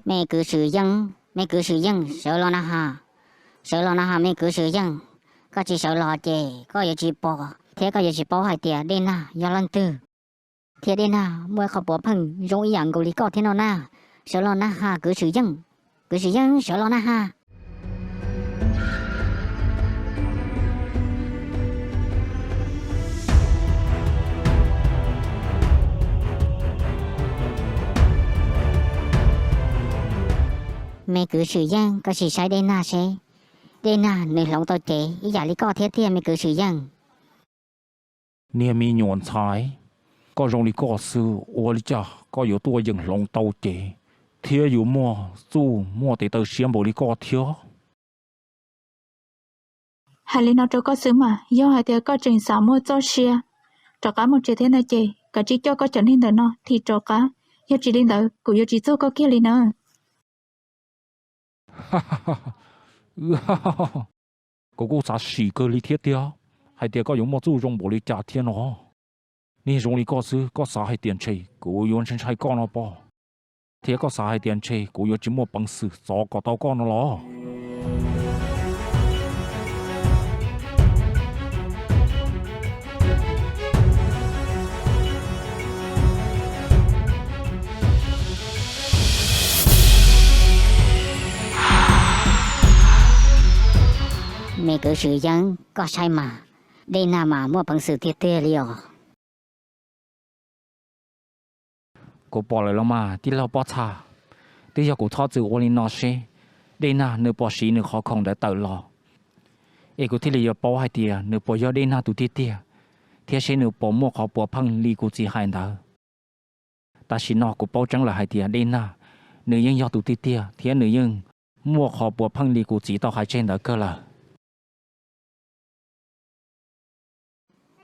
Mẹ cứ sử dụng, mẹ cứ sử dụng, sợ lo na ha mẹ cứ sử dụng, có chỉ sợ lo chè, có giờ chỉ bỏ, thế có giờ chỉ bỏ hai tiền đến na, giờ lần tư, thế đến na, mua khẩu bò phăng, giống ý dạng của lý có thế nào na, sợ lo na ha cứ sử dụng, sợ lo na ha. Mẹ cứ sử dụng, có chỉ sai đến na sẽ, đến na nơi lòng tôi trẻ, ý giả lý có thế thì mẹ cứ sử dụng. Nia mi nhọn trái, có rong lý có sư, ô lý chả, có yếu tua dừng lòng tàu trẻ, thia yếu mua để tàu xiêm bộ lý có thiếu. Hai lý nó cho có xứ mà, do hai tiếng có trình xả mua cho xia, cho cá một chế thế này chị, cả chỉ cho có trận hình tờ nó, thì cho cá, do chỉ lên tờ, cũng do chỉ cho có kia lý nữa. Cô xã xỉ cơ lý thiết tiêu, hai tiếng có yếu mua chú rong bộ lý trả thiên nó. Nhi rong lý có sư, có xã hai tiền chơi, cô yếu chân chạy con nó bỏ. Thế có xã hai tiền chơi, cô yếu chỉ mua bằng sự, gió có tao con nó lo. Mẹ cứ sử dụng, có sai mà, đây là mà mua bằng sự thiệt tê liều. Cô bỏ lại lắm mà, tí lâu bỏ xa. Tí giờ cô thoát từ ô linh nó xe, đây là nơi bỏ xí nơi khó khăn để tự lo. Ê cô thích là giờ bỏ hai tìa, nơi bỏ giờ đây là tụ tiết tìa. Thế sẽ nơi bỏ mua khó bỏ phăng lý cô chỉ hai đỡ. Ta xin nó cô bỏ trắng là hai tìa đây là, nơi dân giờ tụ tiết tìa, thế nơi dân mua khó bỏ phăng lý cô chỉ tao hai trên đỡ cơ là.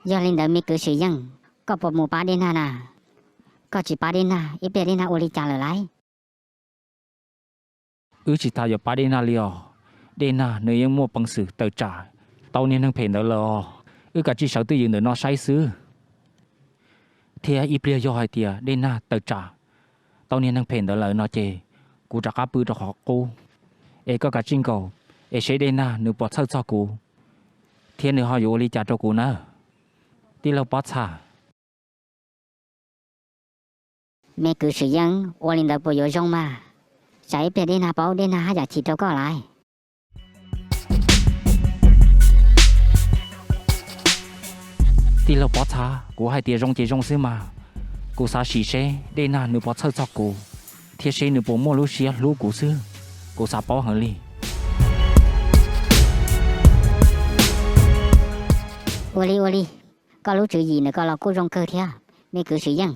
Giờ lên đó mẹ cứ sử dụng, có bộ mù ba đến na, có chỉ ba đến na, ít bé đến na ô lý trả lời lại. Chỉ ta giờ ba đến na liều, đến na nơi dân mua bằng sự tự trả, tao nên thằng phèn đó lo, cả chỉ sợ tự dựng để nó sai xứ. Thế ít bé do hai tia đến na tự trả, tao nên thằng phèn đó là nó chê, cú trả cá bự cho họ cô, có cả chính cầu, sẽ đến na nếu bỏ sâu cho cú, thế nếu họ yêu lý trả cho cú nữa. Đi lâu bó xa. Mẹ cứ sử dụng, ô linh đó bộ yếu rong mà. Cháy bé đến hà báo đến hà giả chỉ đâu có lại. Đi lâu bó xa, cô hai tia rong chế rong xứ mà. Cô xa xì xe, đến hà nửa bó sơ cho cô. Thiết xe nửa bó mua lũ xía lũ cú xứ. Cô xa bó hẳn lì. Ô li. Có lúc chữ gì nữa có là cô rong cơ thế à? Mẹ cứ sử dụng.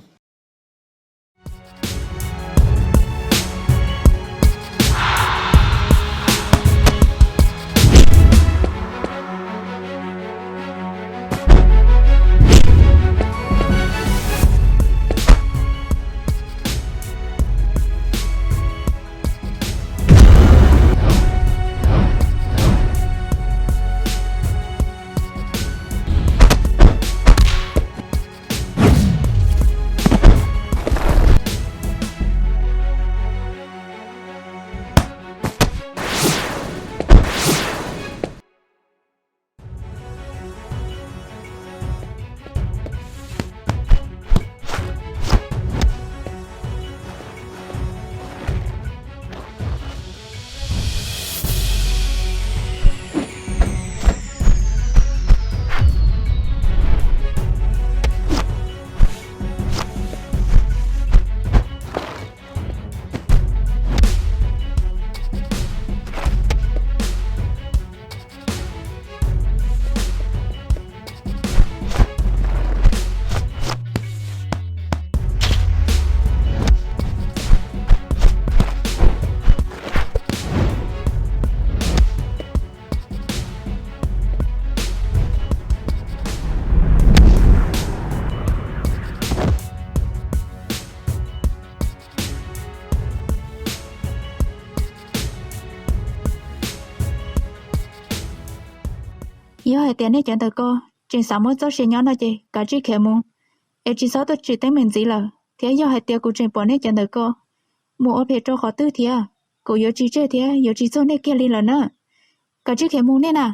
Yo hai tiền này chẳng tới co, trên sáu mươi cho xe nhỏ nó chị, cả chỉ khẽ mua. Em chỉ sáu tôi chỉ tính mình gì là, thế yo hai tiền của trên bọn này chẳng tới co. Mua ở phía cho khó tư thế à, cô yo chỉ chơi thế, yo chỉ cho này kia đi lần nữa. Cả chỉ khẽ mua nè nè.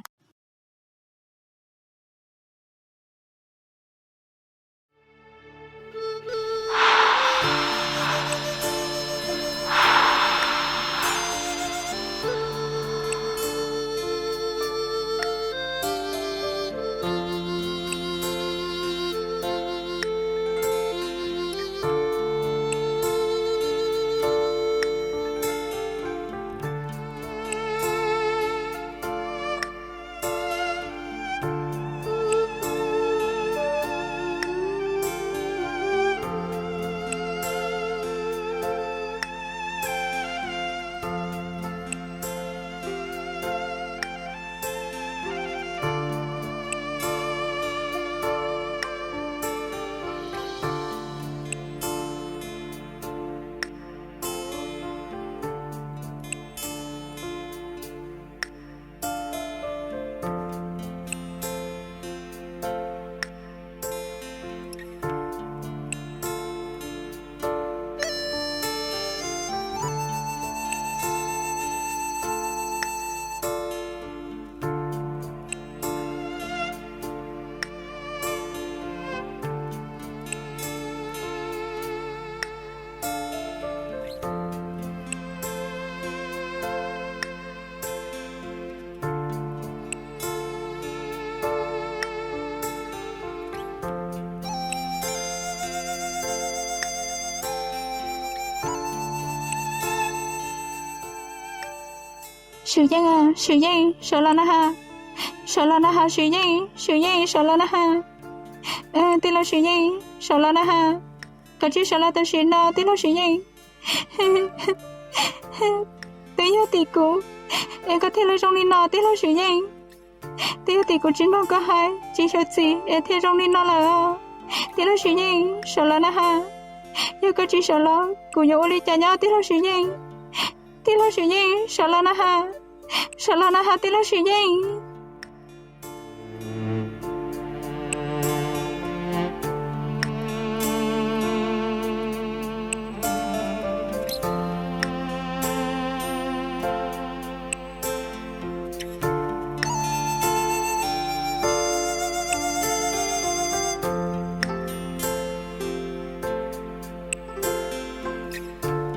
Sư dân à, sư dân, sợ là na ha. Sợ là na ha, sư dân, sợ là na ha. Tí là sư dân, sợ là na ha. Cả chỉ sợ là ta sư na, tí là sư dân. Tí là tỷ cụ, em có thể là trong đi nọ, tí là sư dân. Tí là tỷ cụ chính nó có hai, chỉ sợ gì, em thấy trong đi nọ là. Tí là sư dân, sợ là na ha. Em có chỉ sợ là, cụ yếu đi chả nhau, tí là sư dân. Tí là sư dân, sợ là na ha. Sợ là na ha, tí là sư dân.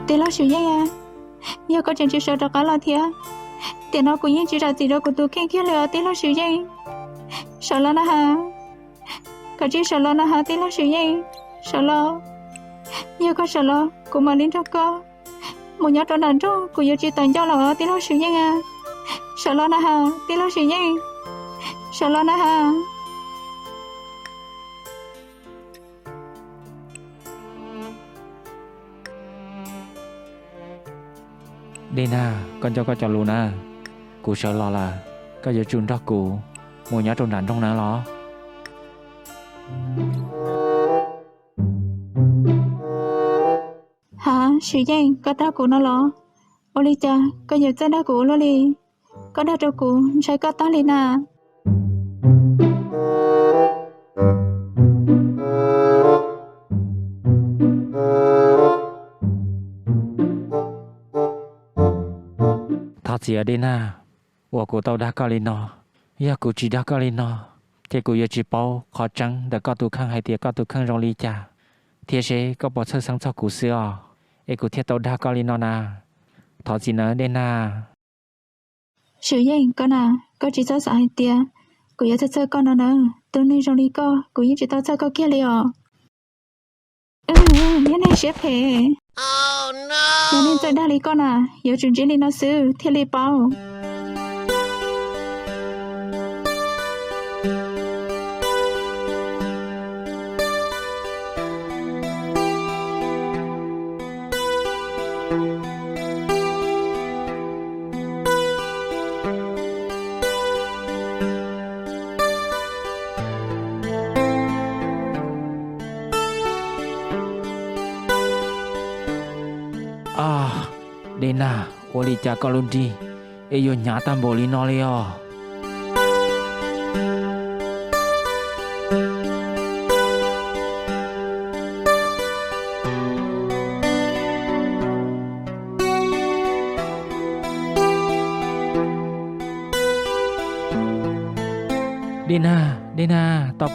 Tí là sư dân à. Giờ có chuyện chỉ sợ cho cả là thiệt. Tiền nó cũng như chỉ là gì đó của tôi khen kia là tí là sự gì. Sợ là nó hả. Cả chỉ sợ là nó hả tí là sự gì. Sợ là. Giờ có sợ là cũng mà đến cho con. Một nhớ tròn đàn trông của giờ chỉ toàn cho là tí là sự gì à. Sợ là nó hả tí là sự gì. Sợ là nó hả. Đây nè, con cho con chọn luôn nè. Cụ sợ lo là có giờ chun đó cụ mua nhá trong đàn trong ná lo. Hả, sư dân, có ta cụ nó lo. Ô li cha, có giờ ta đã cụ lo li. Có đã cho cụ, sẽ có ta li nà. Thật gì ở đây nè. 我古到达高里诺，呀古只达高里诺，这古有只包可争的高度看还跌高度看容易家，贴些个不测上操古事哦，哎古贴到达高里诺呐，头几呢的呐。Sư dân, con à, con chỉ cho sợ hai tia. Cô yếu thật con nó nè, tôi nên trong đi co, cô yếu chỉ tao cho con kia liò. Nhớ này xếp hề. Oh no. Nhớ nên cho đa lý con à, yếu chuyện chuyện đi nó sư, thiết lý bao. Dena, wali cakap lundi, ayo nyata boleh nolio. Dina, tao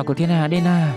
của thiên à, Dina.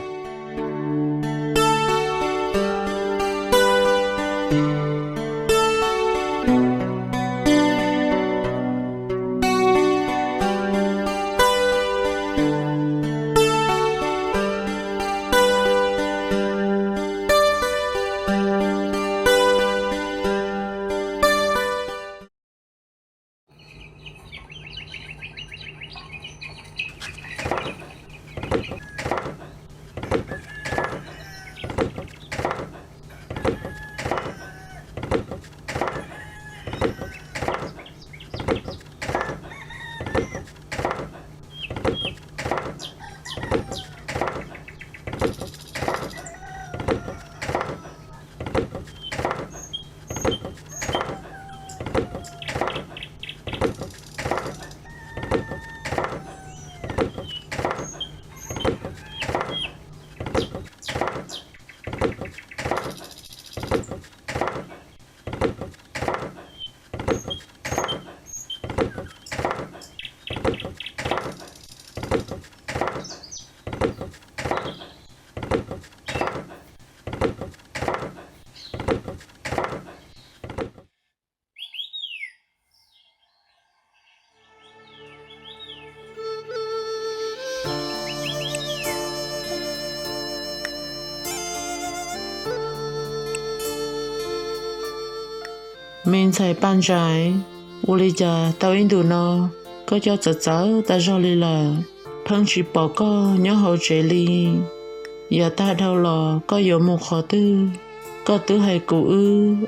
Mình xài ban trái, u lý cha tao in đủ nó, có cho chở ta cho lý là, phân chỉ bỏ có nhớ hậu chế lý, giờ ta đâu lò có yếu một khó tư, có tứ hay cụ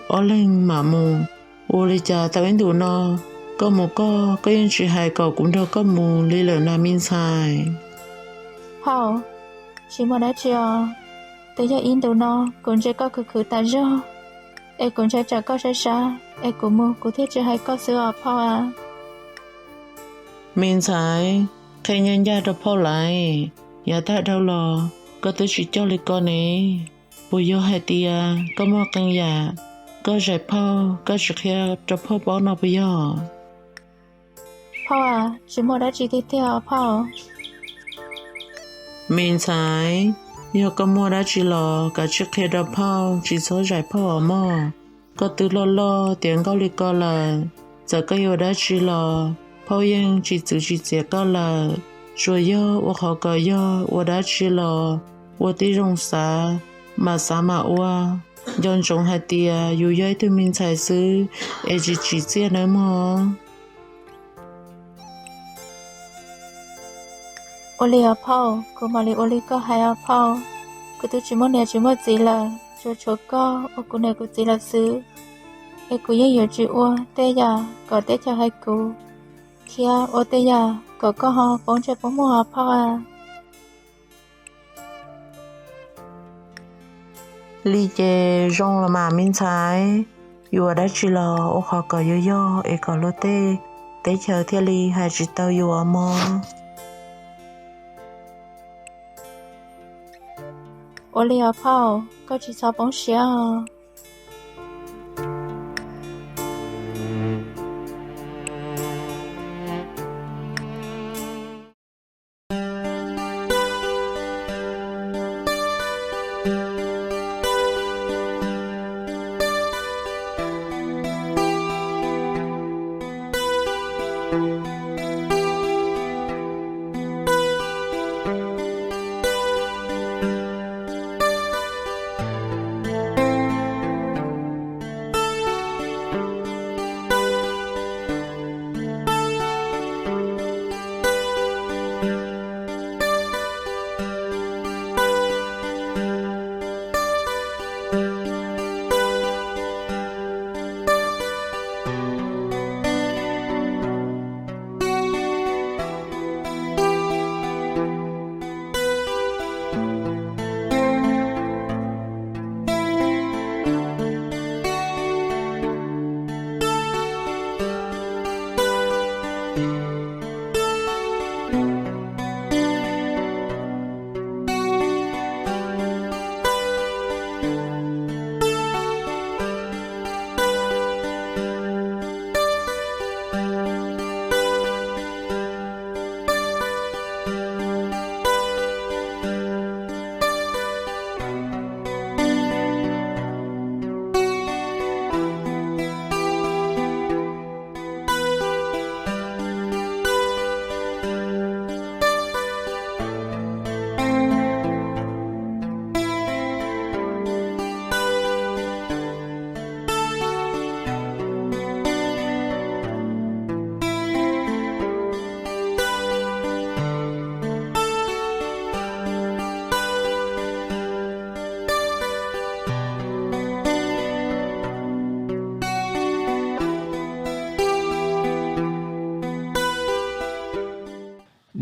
ở lên mà mù, u lý cha tao in đủ nó, có một có yên chỉ hay cậu cũng đâu có mù lý lợn là mình xài. Hảo, chỉ một đã chưa, tới giờ in đồ nó cũng chỉ có khử ta do, em cũng chỉ có xa, em cũng mua cũng thiết chỉ hay có sữa ở phao à. Mình xài, khi nhân gia được phao lại, giờ ta đâu lò, có tứ chỉ cho lý con này, bùi vô hai tia, có mua căn nhà, có giải phao, có trực hệ cho phao bỏ nó bây giờ. Phao à, chỉ một đã chỉ thiết theo phao. Mình xài, giờ có mua đã chỉ lò, cả chiếc hệ đập phao, chỉ số giải phao ở mò, có từ lo tiếng cao lý co là, giờ có yêu đã chỉ lò, phao yên chỉ tự chỉ dễ co là, rồi yo, ô khó có yo, ô đã chỉ lò, ô tí rong xá, mà xá mà ô, dọn trông hai tia, dù dây từ mình xài sư, e chỉ dễ nữa mò. Oli ở phao, cô mà li oli có hai ở phao, cô tôi chỉ muốn nè chỉ muốn gì là cho có, ô cô này cô chỉ là xứ, em cô yên hiểu chữ ô, tê giờ, có tê cho hai cô, kia ô tê giờ, có họ bóng cho bóng mua ở phao à. Lý chế rong là mà mình xài, dù đã chỉ là ô khó có yo, e có lô tê, tế chờ thiên lý hai chỉ tao dù ở mò. Oli ở phao, có chỉ sao bóng xía à.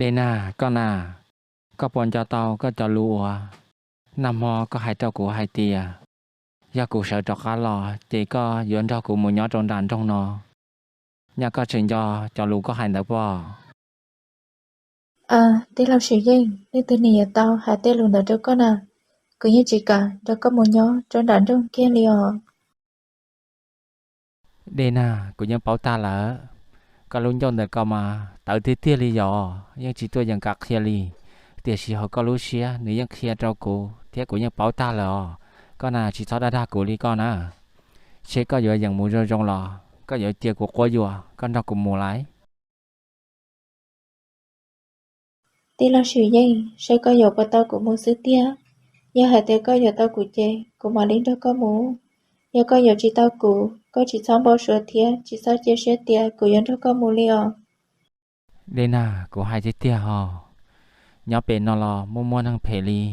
Đây nà, con à, có bọn cho tao có cho lùa. Năm mò có hai trâu của hai tia. Do cụ sợ cho cá lò, chỉ có dưỡng cho cụ một nhỏ trong đàn trong nó. Nhà có chuyện cho lù có hai nợ bò. À, tí lao sử dụng, nên từ này tao hai tê luôn đỡ cho con à. Cứ như chỉ cả, cho có một nhỏ trong đàn trong kia liò. Đây nà, cụ nhân bảo ta lỡ. Có luôn cho nợ có mà, tự tí tia li dò, nhưng chỉ tôi dần cạc kia li. Tiệt sĩ họ có lũ xía, nếu dân kia trâu cụ, thế cụ nhân bảo ta lỡ. Con à, chỉ thó đa cụ li con à. Sẽ có dựa dần mù rơi trong lò, có dựa tia của quá dùa, con đâu cũng mù lái. Tí lao sử dụng, sẽ có dầu của tao của một sư tia. Giờ hai tê có dầu tao của chê, của mà lính đó có mũ. Giờ có dầu chỉ tao của, có chỉ xong bao sửa thía, chỉ sao chê xe tia, của dân đó có mũ liò. Đây nà, cụ hai tí tia hò. Nhó bể nó lò, mua thằng phê li.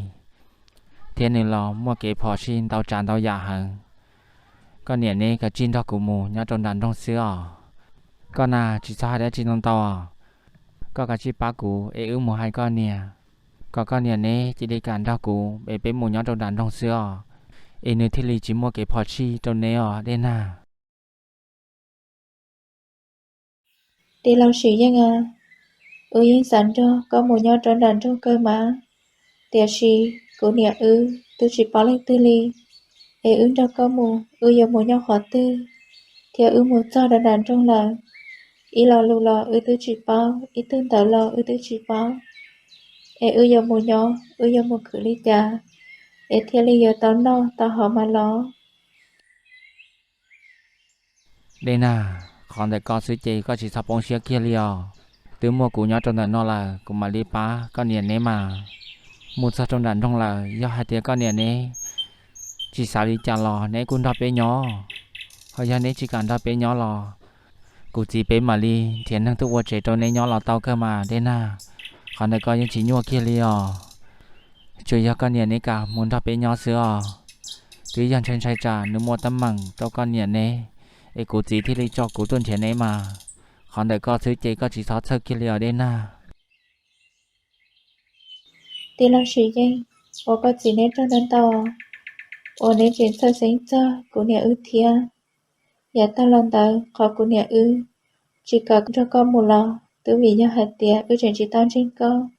Thế nên lò, mua kế phò xin tao tràn tao dạ hẳn. Con nhẹ nê cả chín đó của mù, nhó trong đàn trong xưa. Con à, chỉ sao hai đứa chín trong tao à. Có cả chi ba cụ, ế mù hai con nè. Có con nè nê, chỉ đi cản đó cụ, bế bế mù nhó trong đàn trong xưa. Ế nữ thi lì chỉ mua kế phò chi trong nê à, đây nà. Tí lao sử dụng à. Yên sẵn cho, có một nhỏ trong đàn trong cơ mà. Tiệt sĩ, của nè tôi chỉ bảo lên tư li. Ế đó có mù, giờ một nhỏ khó tư. Thì một cho đàn trong là. Ý lò lù lò tôi chỉ bảo, ý tương tạo lò tôi chỉ bảo. Giờ một nhỏ, giờ một cử ly trà. Thì lý giờ tao no, tao họ mà lò. Đây nà, còn để con suy chê có chỉ sắp bóng xía kia liò. Từ mua cụ nhó trong đàn nó là, cũng mà li bá, con nè nê mà. Một sao trong đàn trong là, do hai tiếng con nè nê. Chỉ xả đi chả lò, nè cũng đọc bế nhỏ. Hồi giờ nè chỉ cần đọc bế nhỏ lò. Cụ chỉ bế mà li, thiền năng thức vô chế trong nè nhỏ lò tao cơ mà, đây nà. Còn để con những chỉ nhua kia liò. Chú do con nè nê cả, muốn đọc bế nhỏ xưa. Tuy dân trên sai trả, nếu mua tấm măng, cho con nè nê. Ê cụ chỉ thì lý cho cụ tuần thiền nê mà. Còn để con thứ chế có chỉ thoát sơ kia liò đây nà. Tí lao sử dụng, có chỉ nên trong đàn tao. Nên chuyển sơ sinh cho, của nè thịa. Dạ tao lần tao, khó của nè chỉ cần cho con một lò, từ vì do hạt tìa chuyển chỉ tao trên con.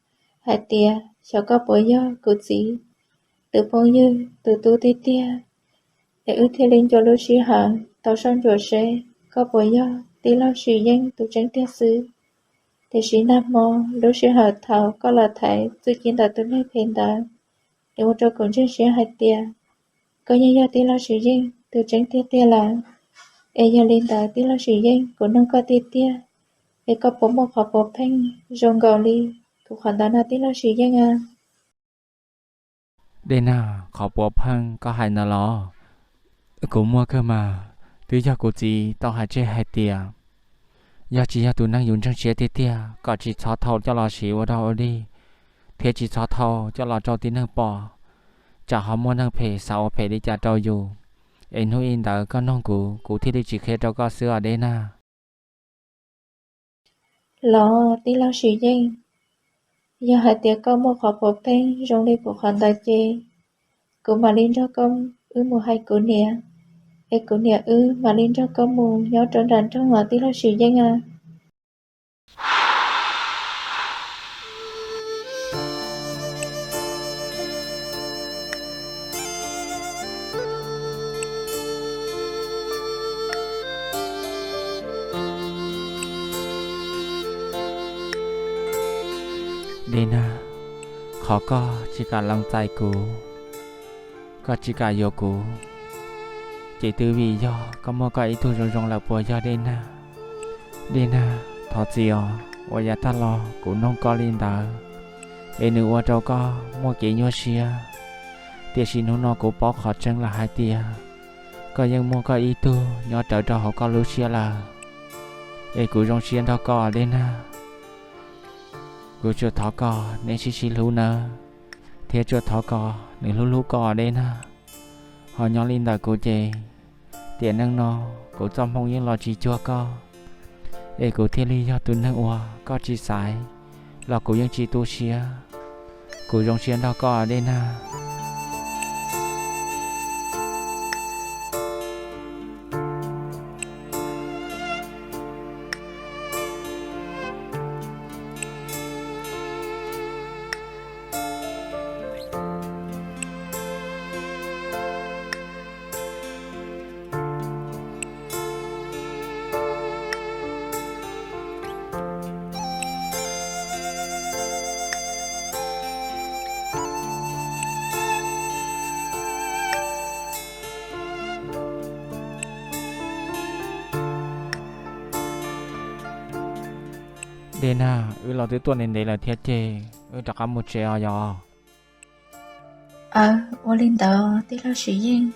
Hạt tìa, cháu có bối do, của gì. Từ phong như, từ tu tí tia. Để thịa lên cho lưu sĩ hạng, tao xong chỗ xe, có bối do, tí lao sử dụng, tu tránh tia sư. Để sĩ nam mô, lưu sĩ hạng thảo, có là thái, dự kiến tạo tu này phên tạo. Để một trò cũng trên sĩ hạt tìa. Có như do tí lao sử dụng, tu tránh tia là. Giờ lên tạo tí lao sử dụng, của nông có tia. Có bố một khó bố phanh, rong gạo ly, của khoản đó là tí lao sử dụng à. Đây nà, khó bố phăng, có hai nà lò. Cụ mua cơ mà, tuy do cụ chỉ tao hai chế hai tìa. Do chỉ do tụi năng dùng trong chế tia, có chỉ xóa thâu cho lò xíu ở đâu ở đi. Thế chỉ xóa thâu cho lò cho tí năng bò. Chả họ mua năng phê, sao phê đi chả trâu dù. Em hữu in đỡ con nông cụ thì đi chỉ khế trâu có xưa ở đây nà. Lò tí lao sử dụng. Giờ hai tiếng có một khó bố phanh, rong ly của khoản tài chê. Của mà lên cho công, một hai của nè. Của nè mà lên cho công mù, nhó trốn đàn trong ngõ tí lao sử dụng à. Đây nà, khó có chỉ cả lòng tay cụ. Có chỉ cả vô cụ. Chỉ từ vì do có một cái ý thu rong là bùa do đây nà. Đây nà, thọ chiều, và giá ta lo cũng nông có liên đỡ. Ê nữ ở đâu có mua kỹ nhua xìa. Tiệt xin nó cũng bỏ khó chân là hai tia. Có những mua có ý tu, nhỏ trở cho họ có lưu xìa là. Ê cụ rong xìa đó có ở đây nà. Cụ chưa thọ có nên xí lưu nơ. Thế chưa thọ có nên lưu có ở đây nà. Họ nhỏ liên đỡ cụ chê. Tiện năng nó, cụ trong không những lo chỉ chua có. Ê cụ thiên lý do tụi năng ua, có chỉ sai. là cô yên chỉ tu xia cô rong xia đó có ở đây na đây na là tới tuần này là thiết chế đã có một trẻ à我领导对老师应。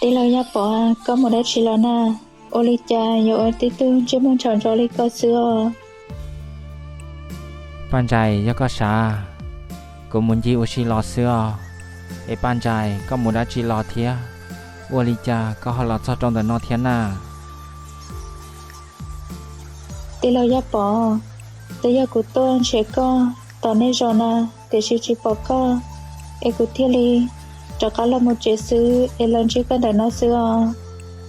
Tí lâu ya bỏ có một đứa chỉ là na Oli cha yo ở tí tư chứ muốn chọn cho li có xưa ban trái có xa cô muốn gì ô xí lò xưa e ban trái có một đã chỉ lò thía Oli cha có họ lò cho trong đời nó thiên na Tí lâu ya bỏ tí ya cụ tôn trẻ con tỏ nên rồi na tí chỉ bỏ con e cụ thiết li cho cả là một chế sư e lần chỉ có đời nó xưa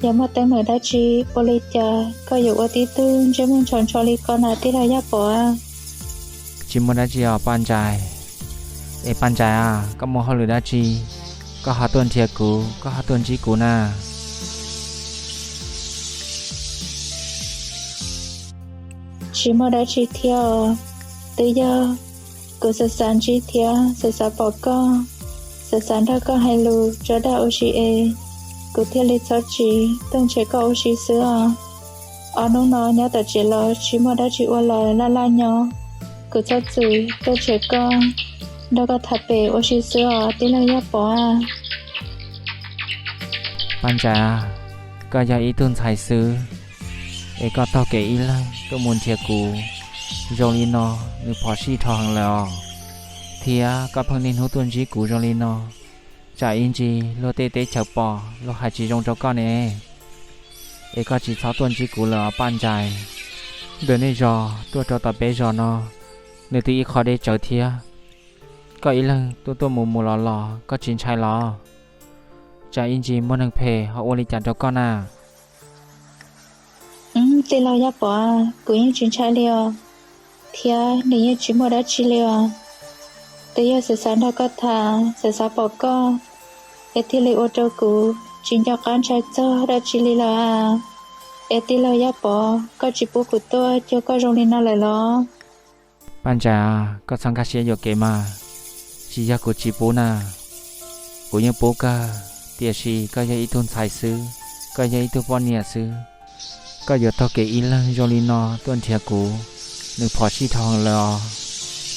giờ mà tới mở đã chi Oli cha cóอยู่ở tí tư chứ muốn chọn cho li con là tí lâu ya bỏ chỉ muốn đã chỉ ở ban trái e ban trái à có một họ lừa đã chỉ có họ tuần thiệt cũ có họ tuần chỉ cũ na chỉ mà đã chỉ theo từ giờ cứ sẽ sản chỉ theo sẽ sản bỏ con sẽ sản ra con hay lù cho đã ô chỉ e cứ theo lịch cho chỉ từng chế có ô chỉ xưa ở nông nó nhớ tới chỉ lo chỉ mà đã chỉ ô lời la nhỏ cứ cho chữ từng chế con đó có thập bể ô chỉ xưa tí là nhớ bỏ ban trái à có giờ ý tuần sai sư e có tao kể ý lắm có muốn thiệt cũ rồi li nó người bỏ xí thằng lò thì có phần nên hỗ tuần chỉ cũ rồi li nó trả in gì lo tê tê chợp bỏ lo hai chỉ trong cho con này e có chỉ 6 tuần chỉ cũ là ban trái đợt này giờ tôi cho tao bé giờ nó nếu tôi khó để chờ thì có ý là tôi mù lò có chuyện sai lò trả in gì muốn thằng phê họ ôn đi chặt cho con à tí lâu ya bỏ cũng như chuyện trái liều thì nếu như chỉ một đã chỉ liều tới giờ sẽ sản ra có thà sẽ sản bỏ con et thì lấy ô tô cũ chính cho con trai cho đã chỉ liều à et tí lâu ya bỏ có chỉ bố của tôi cho có rong lên nó lại lo ban trả có sang các xe vô kể mà chỉ ra của chị bố nà của những bố cả tiệt sĩ có ý thôn sai sư có ý thôn bọn nhà sư có giờ tao kể ý là Jolino tuần thiệt cũ nửa phò xí thòng lò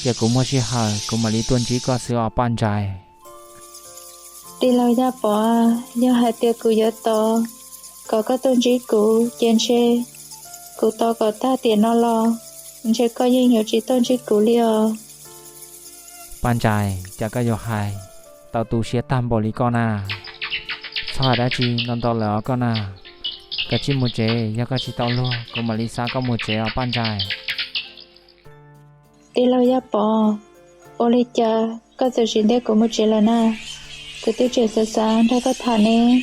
giờ cũng mua xí hở cũng mà lý tuần chỉ có sữa ở ban trái đi lâu ya bỏ do hai tiệc cũ giờ to có tuần chỉ cũ trên xe cũ to có ta tiền nó lo chỉ có những nhiều chỉ tôn chỉ cũ liều ban trái chả cái yo hai tao tu xia tam bò lý con à sao đã chi non tao lỡ con à cái chi một chế ya cái chi tao luôn còn mà lý sa có một chế ở ban trái đi lâu ya bỏ ô lê cha có sự chuyện đấy của một chế là na cứ tiêu chế sơ sáng đã có thà nè